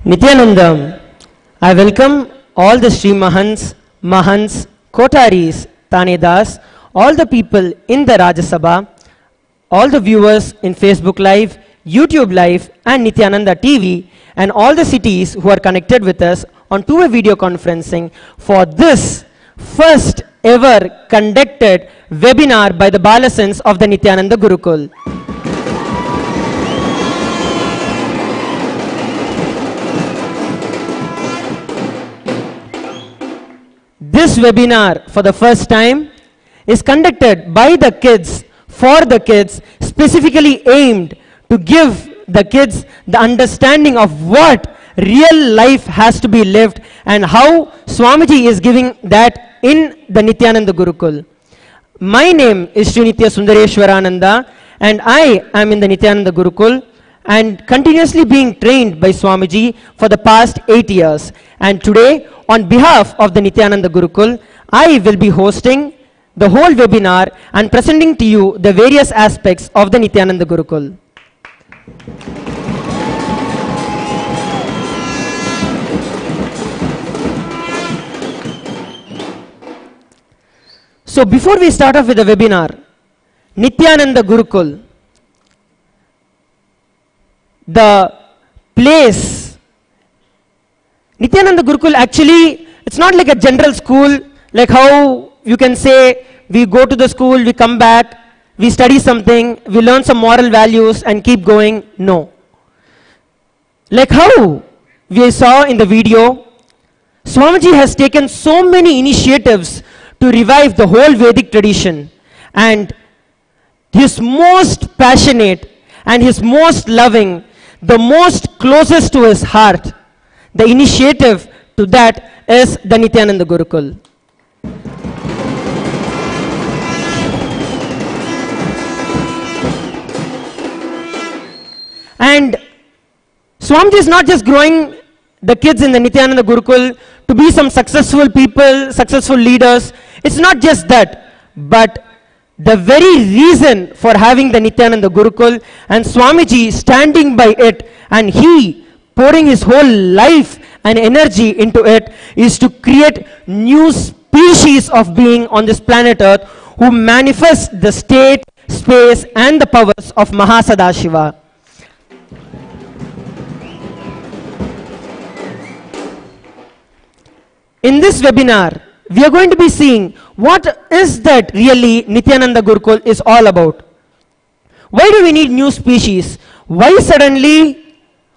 Nityanandam, I welcome all the Sri Mahants, Mahants, Kotaris, Tanedas, all the people in the Rajya Sabha, all the viewers in Facebook Live, YouTube Live and Nityananda TV, and all the cities who are connected with us on two-way video conferencing for this first ever conducted webinar by the Balasans of the Nityananda Gurukul. This webinar for the first time is conducted by the kids, for the kids, specifically aimed to give the kids the understanding of what real life has to be lived and how Swamiji is giving that in the Nityananda Gurukul. My name is Sri Nitya Sundareshwarananda and I am in the Nityananda Gurukul and continuously being trained by Swamiji for the past 8 years. And today, on behalf of the Nityananda Gurukul, I will be hosting the whole webinar and presenting to you the various aspects of the Nityananda Gurukul. So before we start off with the webinar, Nityananda Gurukul, the place, Nityananda Gurukul actually, it's not like a general school, like how you can say we go to the school, we come back, we study something, we learn some moral values and keep going. No. Like how we saw in the video, Swamiji has taken so many initiatives to revive the whole Vedic tradition, and his most passionate and his most loving, the most closest to his heart, the initiative to that is the Nityananda Gurukul. And Swamiji is not just growing the kids in the Nityananda Gurukul to be some successful people, successful leaders. It's not just that, but the very reason for having the Nityananda Gurukul and Swamiji standing by it and he pouring his whole life and energy into it is to create new species of being on this planet Earth who manifest the state, space and the powers of Mahasadashiva. In this webinar, we are going to be seeing what is that really Nityananda Gurukul is all about. Why do we need new species? Why suddenly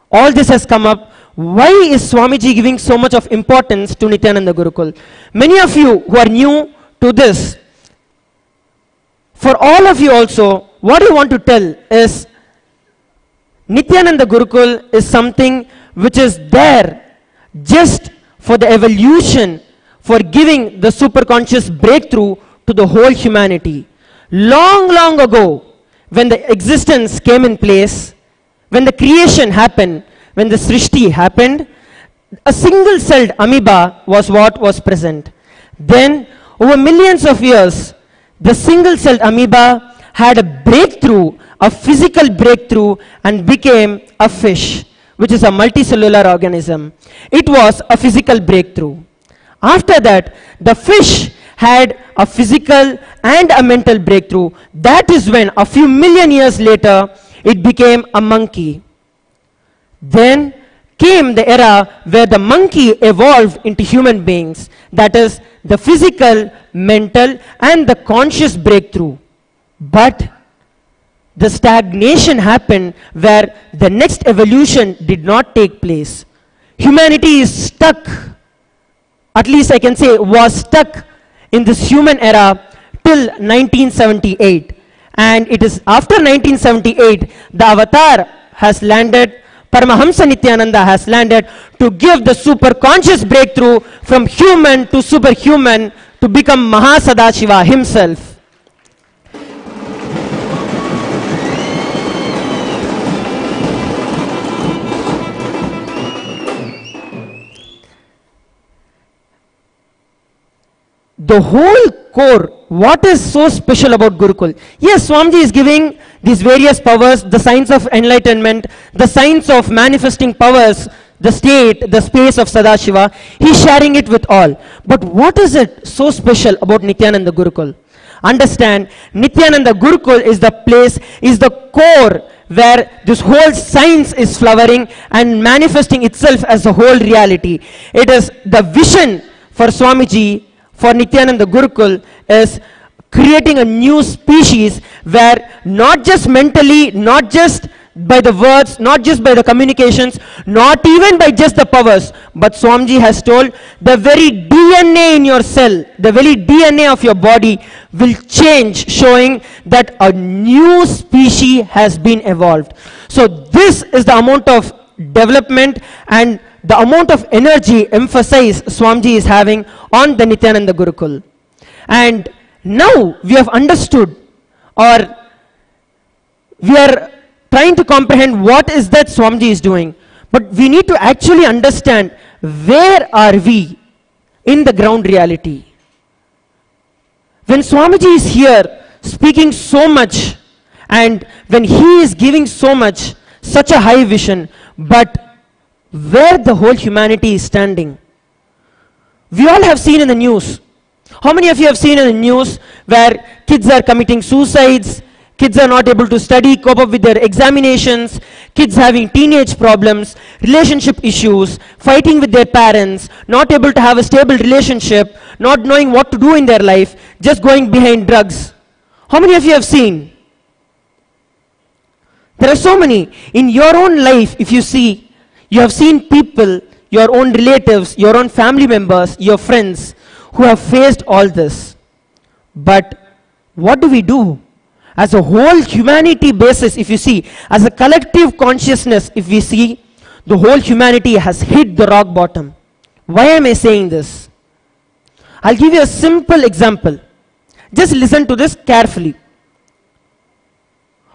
all this has come up? Why is Swamiji giving so much of importance to Nityananda Gurukul? Many of you who are new to this, for all of you also, what I want to tell is Nityananda Gurukul is something which is there just for the evolution, for giving the superconscious breakthrough to the whole humanity. Long, long ago, when the existence came in place, when the creation happened, when the Srishti happened, a single-celled amoeba was what was present. Then, over millions of years, the single-celled amoeba had a breakthrough, a physical breakthrough, and became a fish, which is a multicellular organism. It was a physical breakthrough. After that, the fish had a physical and a mental breakthrough. That is when, a few million years later, it became a monkey. Then came the era where the monkey evolved into human beings. That is the physical, mental, and the conscious breakthrough. But the stagnation happened where the next evolution did not take place. Humanity is stuck, at least I can say was stuck in this human era till 1978. And it is after 1978, the avatar has landed, Paramahamsa Nityananda has landed to give the super conscious breakthrough from human to superhuman to become Mahasadashiva himself. The whole core, what is so special about Gurukul? Yes, Swamiji is giving these various powers, the science of enlightenment, the science of manifesting powers the state, the space of Sadashiva. He's sharing it with all. But what is it so special about Nityananda Gurukul? Understand, Nityananda Gurukul is the place, is the core where this whole science is flowering and manifesting itself as a whole reality. It is the vision for Swamiji, for Nityananda Gurukul, is creating a new species where not just mentally, not just by the words, not just by the communications, not even by just the powers, but Swamiji has told the very DNA in your cell, the very DNA of your body will change, showing that a new species has been evolved. So this is the amount of development and the amount of energy, emphasis Swamiji is having on the Nityananda Gurukul. And now we have understood, or we are trying to comprehend what is that Swamiji is doing. But we need to actually understand where are we in the ground reality. When Swamiji is here speaking so much, and when he is giving so much, such a high vision, but where the whole humanity is standing. We all have seen in the news. How many of you have seen in the news where kids are committing suicides, kids are not able to study, cope up with their examinations, kids having teenage problems, relationship issues, fighting with their parents, not able to have a stable relationship, not knowing what to do in their life, just going behind drugs. How many of you have seen? There are so many. In your own life, if you see, you have seen people, your own relatives, your own family members, your friends, who have faced all this. But what do we do? As a whole humanity basis, if you see, as a collective consciousness, if we see, the whole humanity has hit the rock bottom. Why am I saying this? I'll give you a simple example. Just listen to this carefully.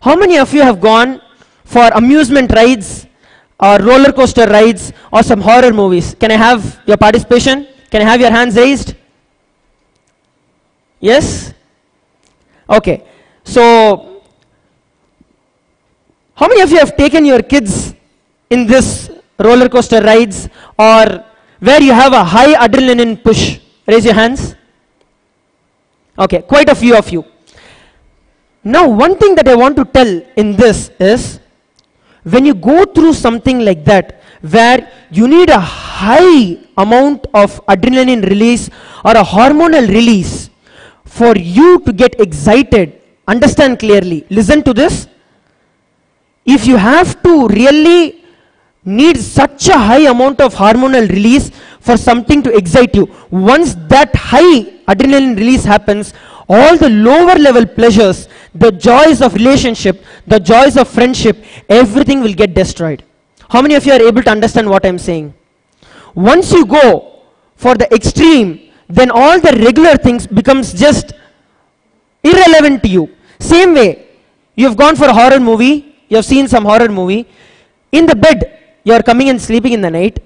How many of you have gone for amusement rides or roller coaster rides or some horror movies? Can I have your participation? Can I have your hands raised? Yes? Okay. So, how many of you have taken your kids in this roller coaster rides or where you have a high adrenaline push? Raise your hands. Okay, quite a few of you. Now, one thing that I want to tell in this is, when you go through something like that, where you need a high amount of adrenaline release or a hormonal release for you to get excited, understand clearly, listen to this. If you have to really need such a high amount of hormonal release for something to excite you, once that high adrenaline release happens, all the lower level pleasures, the joys of relationship, the joys of friendship, everything will get destroyed. How many of you are able to understand what I'm saying? Once you go for the extreme, then all the regular things becomes just irrelevant to you. Same way, you have gone for a horror movie, you have seen some horror movie, in the bed, you are coming and sleeping in the night,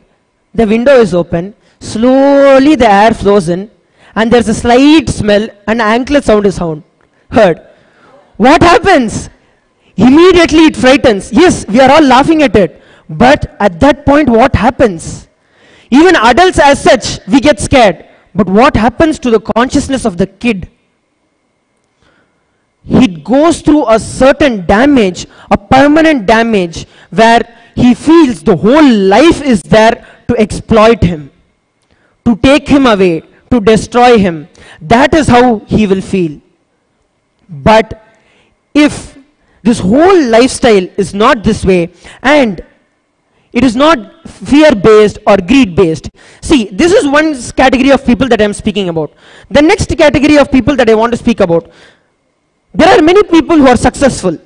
the window is open, slowly the air flows in, and there's a slight smell, and anklet sound is heard. What happens? Immediately it frightens. Yes, we are all laughing at it. But at that point, what happens? Even adults as such, we get scared. But what happens to the consciousness of the kid? He goes through a certain damage, a permanent damage, where he feels the whole life is there to exploit him, to take him away, to destroy him. That is how he will feel. But if this whole lifestyle is not this way, and it is not fear-based or greed-based. See, this is one category of people that I am speaking about. The next category of people that I want to speak about, there are many people who are successful.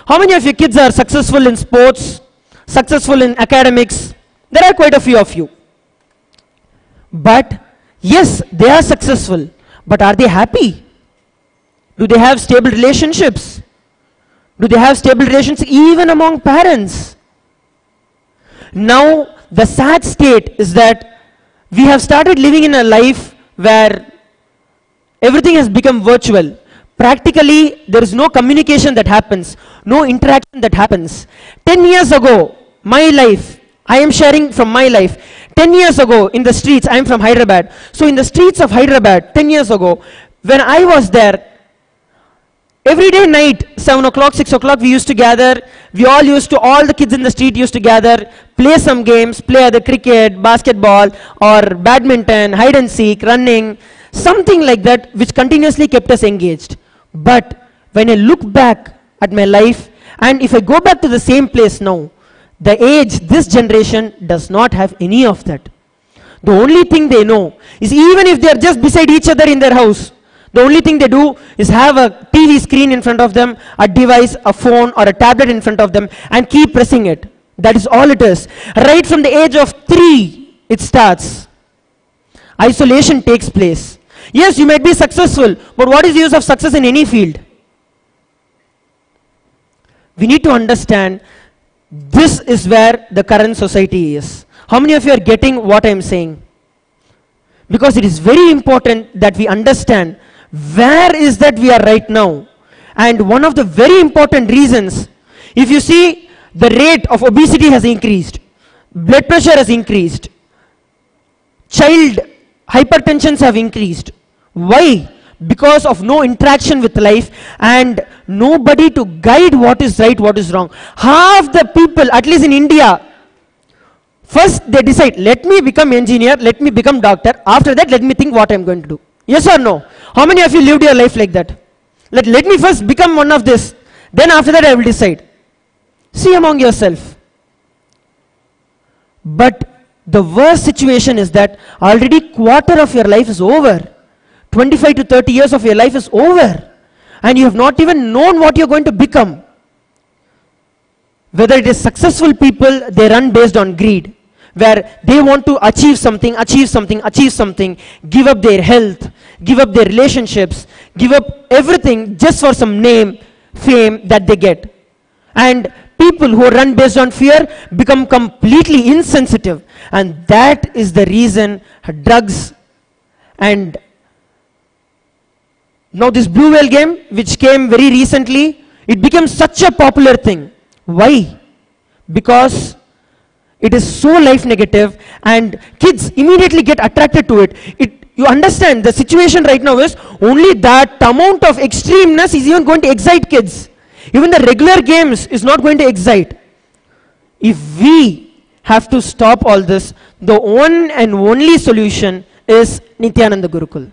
How many of your kids are successful in sports, successful in academics? There are quite a few of you. But yes, they are successful, but are they happy? Do they have stable relationships? Do they have stable relations even among parents? Now, the sad state is that we have started living in a life where everything has become virtual. Practically, there is no communication that happens, no interaction that happens. 10 years ago, my life, I am sharing from my life. 10 years ago in the streets, I am from Hyderabad. So in the streets of Hyderabad, 10 years ago, when I was there, every day night, 7 o'clock, 6 o'clock, we used to gather. All the kids in the street used to gather, play some games, play either cricket, basketball, or badminton, hide and seek, running, something like that, which continuously kept us engaged. But when I look back at my life, and if I go back to the same place now, the age, this generation does not have any of that. The only thing they know is, even if they are just beside each other in their house, the only thing they do is have a TV screen in front of them, a device, a phone or a tablet in front of them, and keep pressing it. That is all it is. Right from the age of 3, it starts. Isolation takes place. Yes, you might be successful, but what is the use of success in any field? We need to understand this is where the current society is. How many of you are getting what I am saying? Because it is very important that we understand where is that we are right now. And one of the very important reasons, if you see, the rate of obesity has increased, blood pressure has increased, child hypertensions have increased. Why? Because of no interaction with life and nobody to guide what is right, what is wrong. Half the people, at least in India, first they decide, let me become engineer, let me become doctor, after that let me think what I am going to do. Yes or no? How many of you lived your life like that? Let me first become one of this, then after that I will decide. See among yourself. But the worst situation is that already quarter of your life is over. 25 to 30 years of your life is over. And you have not even known what you are going to become. Whether it is successful people, they run based on greed, where they want to achieve something, give up their health, give up their relationships, give up everything just for some name, fame that they get. And people who run based on fear become completely insensitive. And that is the reason drugs and now this Blue Whale game, which came very recently, it became such a popular thing. Why? Because it is so life negative and kids immediately get attracted to it. You understand, the situation right now is only that amount of extremeness is even going to excite kids. Even the regular games is not going to excite. If we have to stop all this, the one and only solution is Nityananda Gurukul.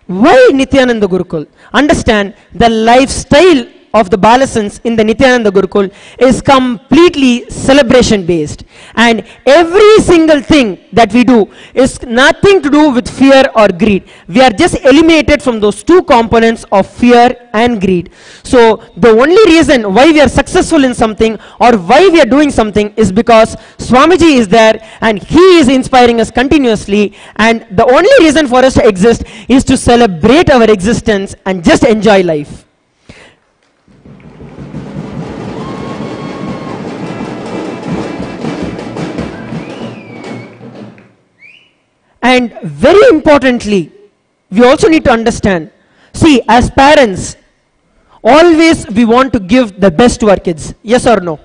Why Nityananda Gurukul? Understand, the lifestyle of the Balasans in the Nityananda Gurukul is completely celebration based. And every single thing that we do is nothing to do with fear or greed. We are just eliminated from those two components of fear and greed. So the only reason why we are successful in something or why we are doing something is because Swamiji is there and he is inspiring us continuously, and the only reason for us to exist is to celebrate our existence and just enjoy life. And very importantly, we also need to understand, see, as parents, always we want to give the best to our kids. Yes or no?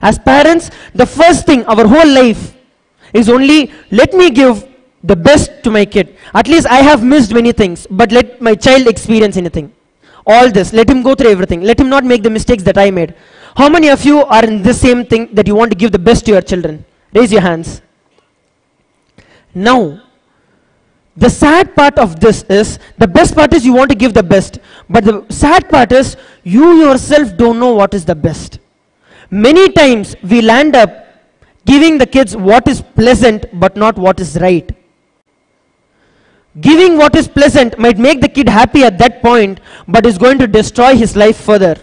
As parents, the first thing, our whole life is only, let me give the best to my kid. At least I have missed many things, but let my child experience anything. All this, let him go through everything. Let him not make the mistakes that I made. How many of you are in this same thing, that you want to give the best to your children? Raise your hands. Now, the sad part of this is, the best part is you want to give the best, but the sad part is you yourself don't know what is the best. Many times we land up giving the kids what is pleasant but not what is right. Giving what is pleasant might make the kid happy at that point, but is going to destroy his life further.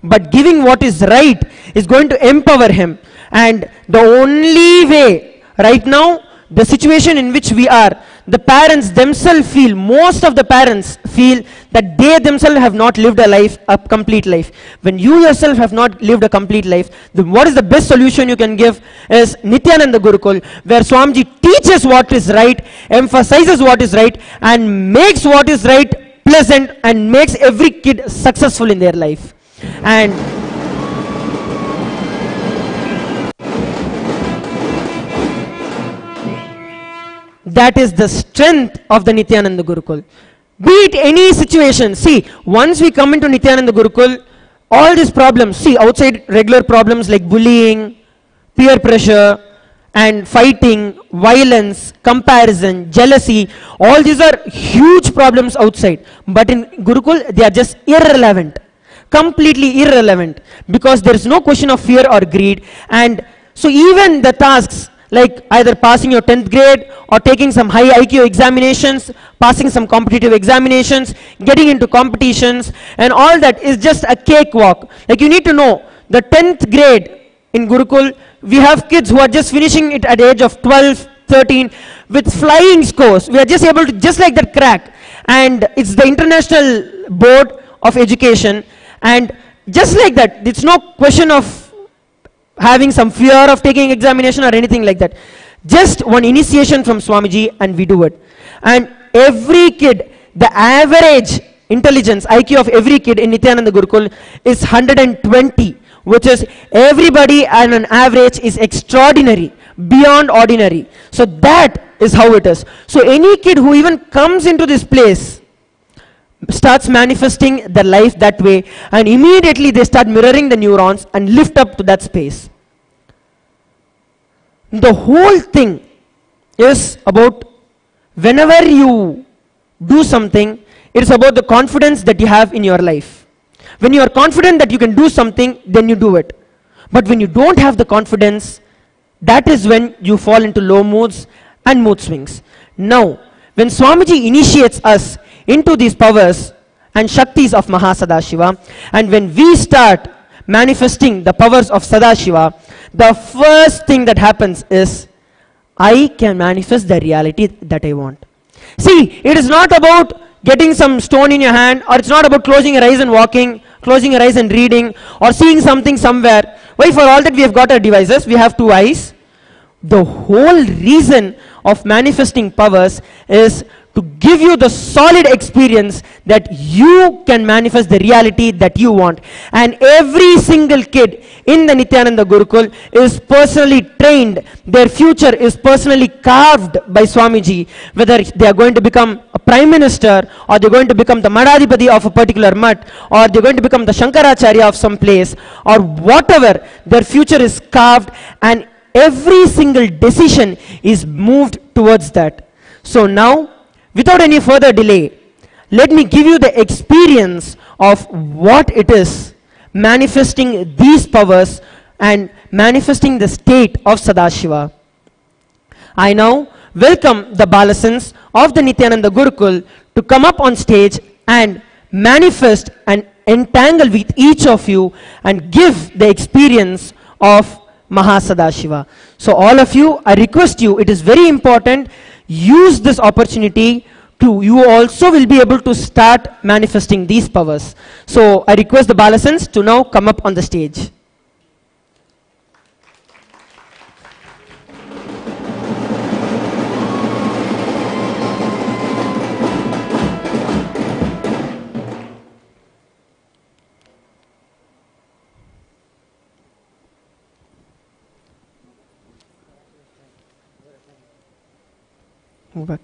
But giving what is right is going to empower him. And the only way right now, the situation in which we are, the parents themselves feel, most of the parents feel that they themselves have not lived a complete life. When you yourself have not lived a complete life, then what is the best solution you can give is Nityananda Gurukul, where Swamiji teaches what is right, emphasizes what is right, and makes what is right pleasant, and makes every kid successful in their life. And that is the strength of the Nityananda Gurukul. Be it any situation. See, once we come into Nityananda Gurukul, all these problems, see, outside regular problems like bullying, peer pressure, and fighting, violence, comparison, jealousy, all these are huge problems outside. But in Gurukul, they are just irrelevant. Completely irrelevant. Because there is no question of fear or greed. And so even the tasks, like either passing your 10th grade or taking some high IQ examinations, passing some competitive examinations, getting into competitions, and all that is just a cakewalk. Like you need to know, the 10th grade in Gurukul, we have kids who are just finishing it at the age of 12, 13 with flying scores. We are just able to, just like that, crack. And it's the International Board of Education. And just like that, it's no question of having some fear of taking examination or anything like that. Just one initiation from Swamiji and we do it. And every kid, the average intelligence, IQ of every kid in Nityananda Gurukul is 120, which is everybody on an average is extraordinary, beyond ordinary. So that is how it is. So any kid who even comes into this place starts manifesting their life that way, and immediately they start mirroring the neurons and lift up to that space. The whole thing is about, whenever you do something, it is about the confidence that you have in your life. When you are confident that you can do something, then you do it. But when you don't have the confidence, that is when you fall into low moods and mood swings. Now, when Swamiji initiates us into these powers and Shaktis of Mahasadashiva, and when we start manifesting the powers of Sadashiva, the first thing that happens is, I can manifest the reality that I want. See, it is not about getting some stone in your hand, or it's not about closing your eyes and walking, closing your eyes and reading, or seeing something somewhere. Why? For all that we have got our devices, we have 2 eyes. The whole reason of manifesting powers is to give you the solid experience that you can manifest the reality that you want. And every single kid in the Nityananda Gurukul is personally trained. Their future is personally carved by Swamiji, whether they are going to become a prime minister, or they're going to become the Madhadipati of a particular mutt, or they're going to become the Shankaracharya of some place, or whatever. Their future is carved, and every single decision is moved towards that. So now, without any further delay, let me give you the experience of what it is manifesting these powers and manifesting the state of Sadashiva. I now welcome the Balasans of the Nityananda Gurukul to come up on stage and manifest and entangle with each of you and give the experience of Mahasadashiva. So all of you, I request you, it is very important, use this opportunity to, you also will be able to start manifesting these powers. So I request the Balasans to now come up on the stage. Move back.